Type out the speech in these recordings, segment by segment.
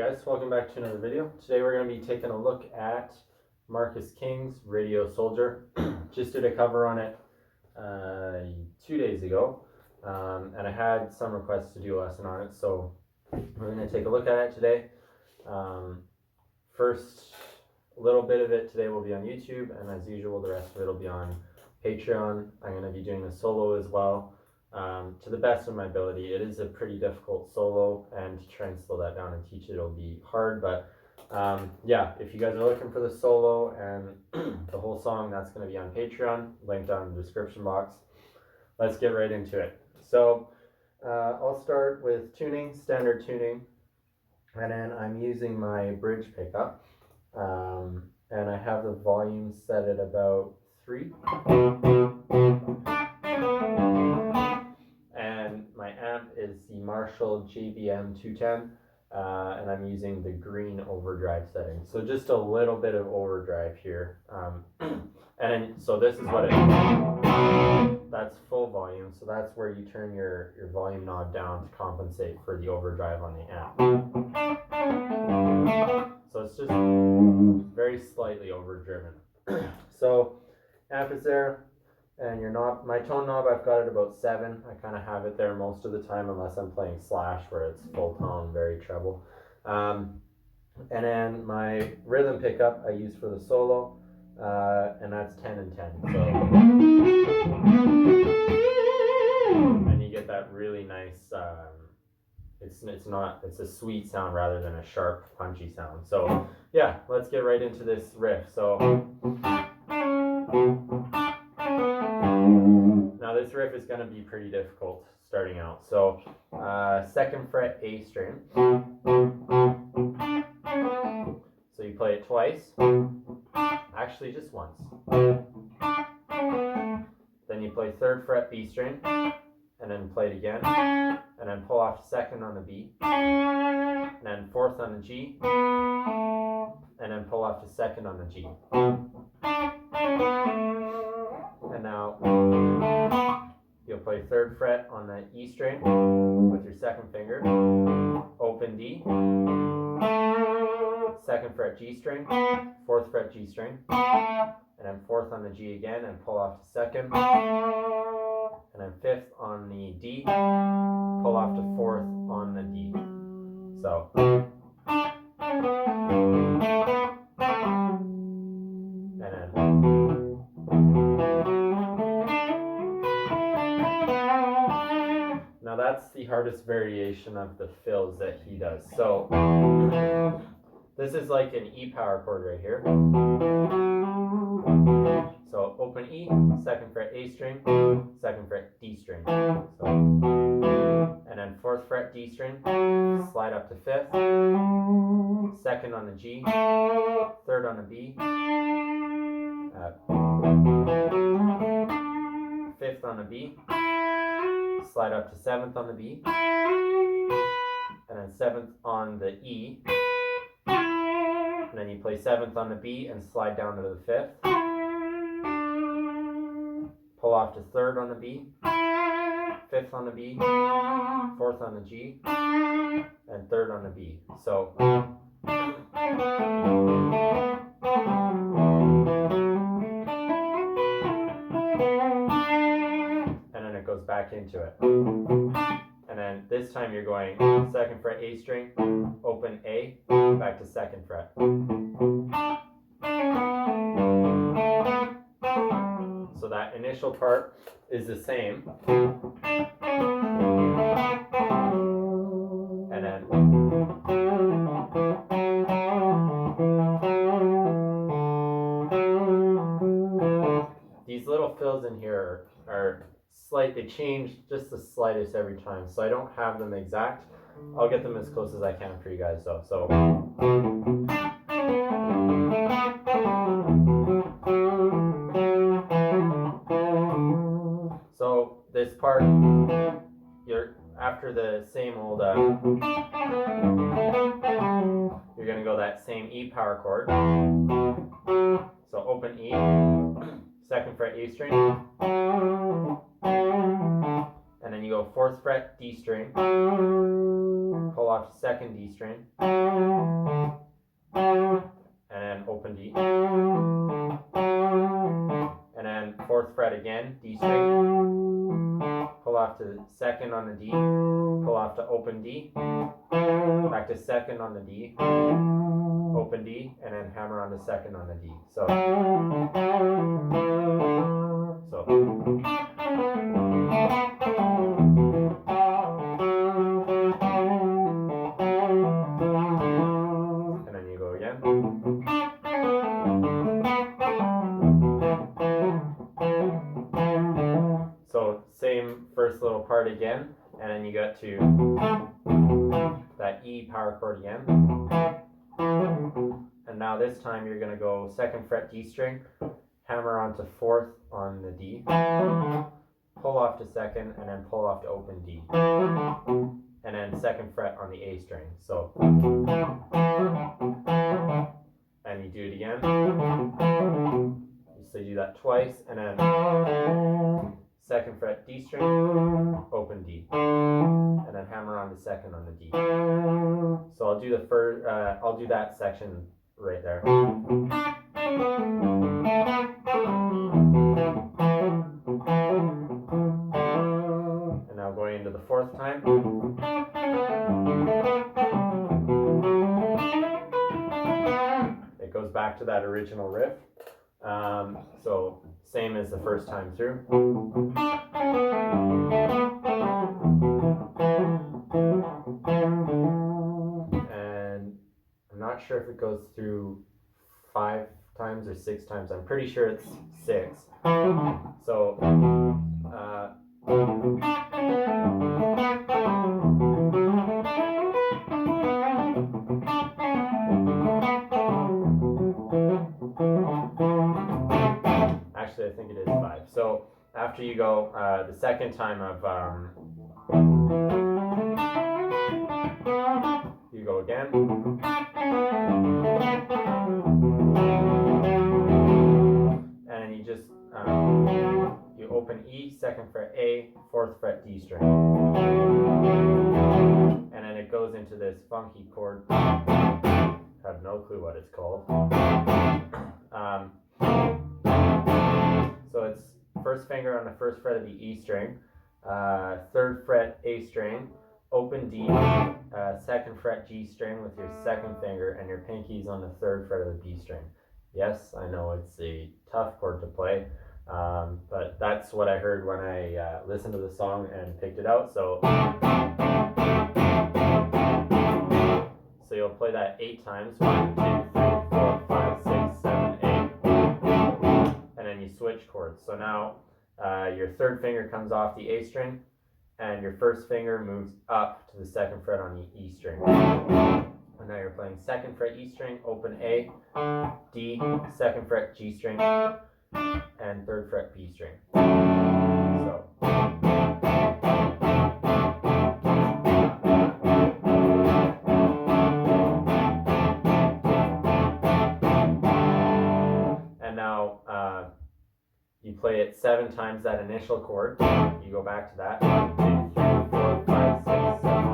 guys, welcome back to another video. Today we're going to be taking a look at Marcus King's Radio Soldier. Just did a cover on it 2 days ago, and I had some requests to do a lesson on it, so we're going to take a look at it today. First little bit of it today will be on YouTube, and as usual the rest of it will be on Patreon. I'm going to be doing a solo as well. To the best of my ability. It is a pretty difficult solo, and to try and slow that down and teach it will be hard, but yeah, if you guys are looking for the solo and the whole song, that's going to be on Patreon, linked down in the description box. Let's get right into it. So I'll start with tuning, standard tuning, and then I'm using my bridge pickup, and I have the volume set at about 3. Is the Marshall JBM 210, and I'm using the green overdrive setting. So just a little bit of overdrive here, and then, so this is what it is. That's full volume, so that's where you turn your volume knob down to compensate for the overdrive on the amp. So it's just very slightly overdriven. So amp is there. And your knob, my tone knob, I've got it about 7. I kind of have it there most of the time, unless I'm playing slash where it's full tone, very treble. And then my rhythm pickup I use for the solo, and that's 10 and 10. So, and you get that really nice. It's a sweet sound rather than a sharp, punchy sound. So yeah, let's get right into this riff. So. Now this riff is going to be pretty difficult starting out. So 2nd fret A string. So you play it twice. Actually just once. Then you play 3rd fret B string, and then play it again, and then pull off 2nd on the B, and then 4th on the G, and then pull off to 2nd on the G. And now you'll play 3rd fret on the E string with your 2nd finger, open D, 2nd fret G string, 4th fret G string, and then 4th on the G again and pull off to 2nd, and then 5th on the D, pull off to 4th on the D. So. Now that's the hardest variation of the fills that he does. So this is like an E power chord right here. So open E, 2nd fret A string, 2nd fret D string. So, and then 4th fret D string, slide up to 5th, 2nd on the G, 3rd on the B, 5th on the B, slide up to 7th on the B, and then 7th on the E, and then you play 7th on the B and slide down to the 5th, pull off to 3rd on the B, 5th on the B, 4th on the G, and 3rd on the B. So back into it, and then this time you're going 2nd fret A string, open A, back to 2nd fret. So that initial part is the same, and then these little fills in here are slight, they change just the slightest every time, so I don't have them exact. I'll get them as close as I can for you guys though. So this part, you're after the same old you're gonna go that same E power chord. So open E, 2nd fret A string, and then you go 4th fret D string, pull off to second D string, and then open D, and then fourth fret again, D string, pull off to second on the D, pull off to open D, back to second on the D, open D, and then hammer on the second on the D. So. And then you go again. So same first little part again, and then you got to that E power chord again. And now this time you're going to go second fret D string, hammer onto fourth on the D, pull off to second, and then pull off to open D, and then second fret on the A string. So, and you do it again. So you do that twice, and then second fret D string, open D, and then hammer on the second on the D. So I'll do the first. I'll do that section right there. And now going into the fourth time. It goes back to that original riff. So same as the first time through. And I'm not sure if it goes through 5 times or 6 times. I'm pretty sure it's 6. So actually I think it is 5. So after you go the second time of you go again, and you just you open E, second fret A, fourth fret D string, and then it goes into this funky chord. Have no clue what it's called. So it's first finger on the first fret of the E string, third fret A string, open D, second fret G string with your second finger, and your pinky's on the third fret of the B string. Yes, I know it's a tough chord to play, but that's what I heard when I listened to the song and picked it out. So you'll play that 8 times. 1, 2, 3, 4, 5, 6, 7, 8. And then you switch chords. So now your third finger comes off the A string, and your first finger moves up to the second fret on the E string. And now you're playing second fret E string, open A, D, second fret G string, and third fret B string. So. And now you play it 7 times that initial chord. You go back to that. 1, 2, 3, 4, 5, 6, 7.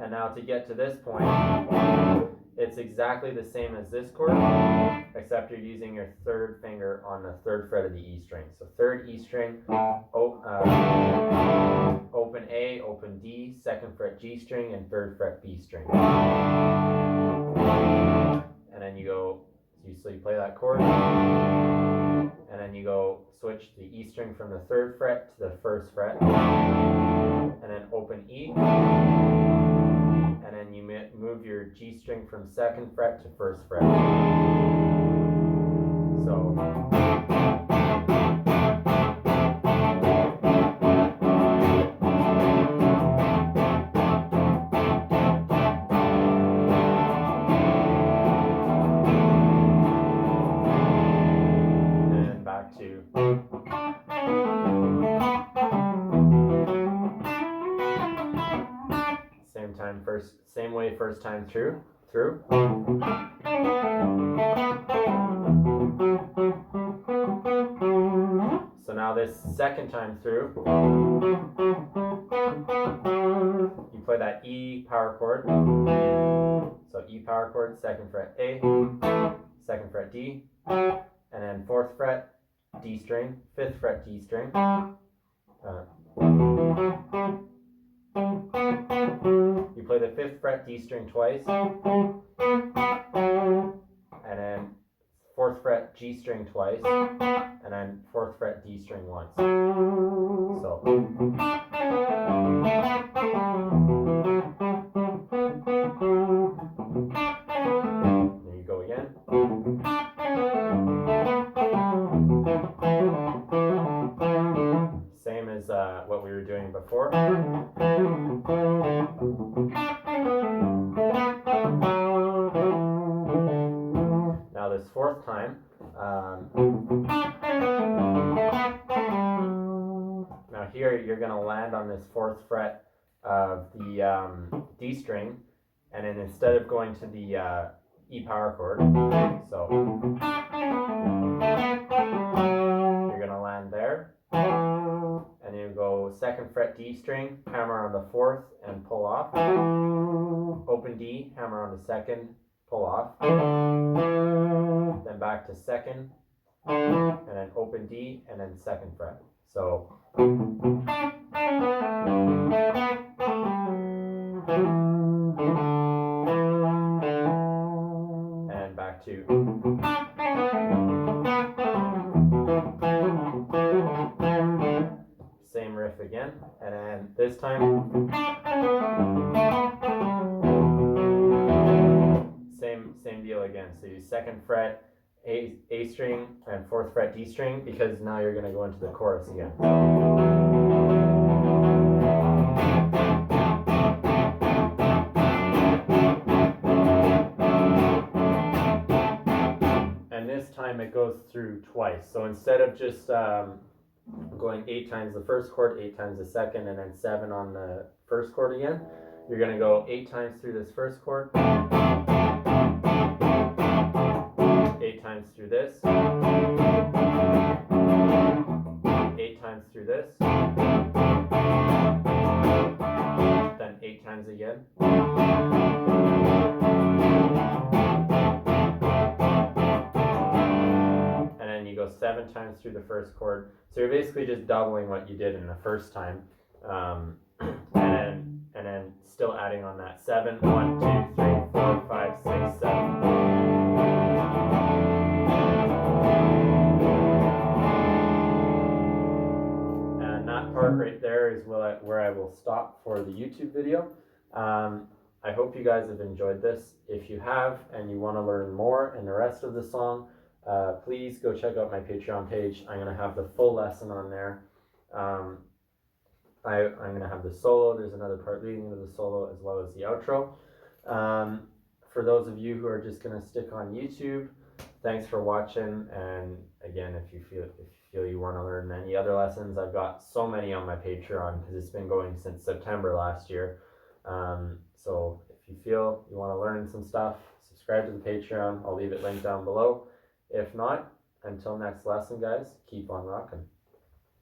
And now to get to this point, it's exactly the same as this chord, except you're using your third finger on the third fret of the E string. So third E string, open A, open D, second fret G string, and third fret B string. And then you go, so you play that chord, and then you go switch the E string from the third fret to the first fret, and then open E, and then you move your G string from second fret to first fret. So. Same way first time through. So now this second time through, you play that E power chord. So E power chord, 2nd fret A, 2nd fret D, and then 4th fret D string, 5th fret D string. You play the 5th fret D string twice, and then 4th fret G string twice, and then 4th fret D string once. So. There you go again. Same as what we were doing before. Now this 4th time, now here you're going to land on this 4th fret of the D string, and then instead of going to the E power chord, so you're going to land there, and you go 2nd fret D string, hammer on the 4th and pull off, open D, hammer on the 2nd, pull off, then back to 2nd, and then open D, and then 2nd fret. So and back to same riff again, and then this time same deal again. So you 2nd fret A string and 4th fret D string, because now you're going to go into the chorus again. And this time it goes through twice. So instead of just going 8 times the 1st chord, 8 times the 2nd, and then 7 on the 1st chord again, you're going to go 8 times through this 1st chord, 8 times through this, 8 times through this, then 8 times again. And then you go 7 times through the 1st chord. So you're basically just doubling what you did in the 1st time. And then still adding on that 7, 1, 2, 3, 4, 5, 6, 7. Part right there is where I will stop for the YouTube video. I hope you guys have enjoyed this. If you have and you want to learn more in the rest of the song, please go check out my Patreon page. I'm going to have the full lesson on there. I'm going to have the solo. There's another part leading into the solo as well as the outro. For those of you who are just going to stick on YouTube, thanks for watching. And again, if you feel you want to learn any other lessons, I've got so many on my Patreon because it's been going since September last year. So if you feel you want to learn some stuff, subscribe to the Patreon. I'll leave it linked down below. If not, until next lesson, guys, keep on rocking.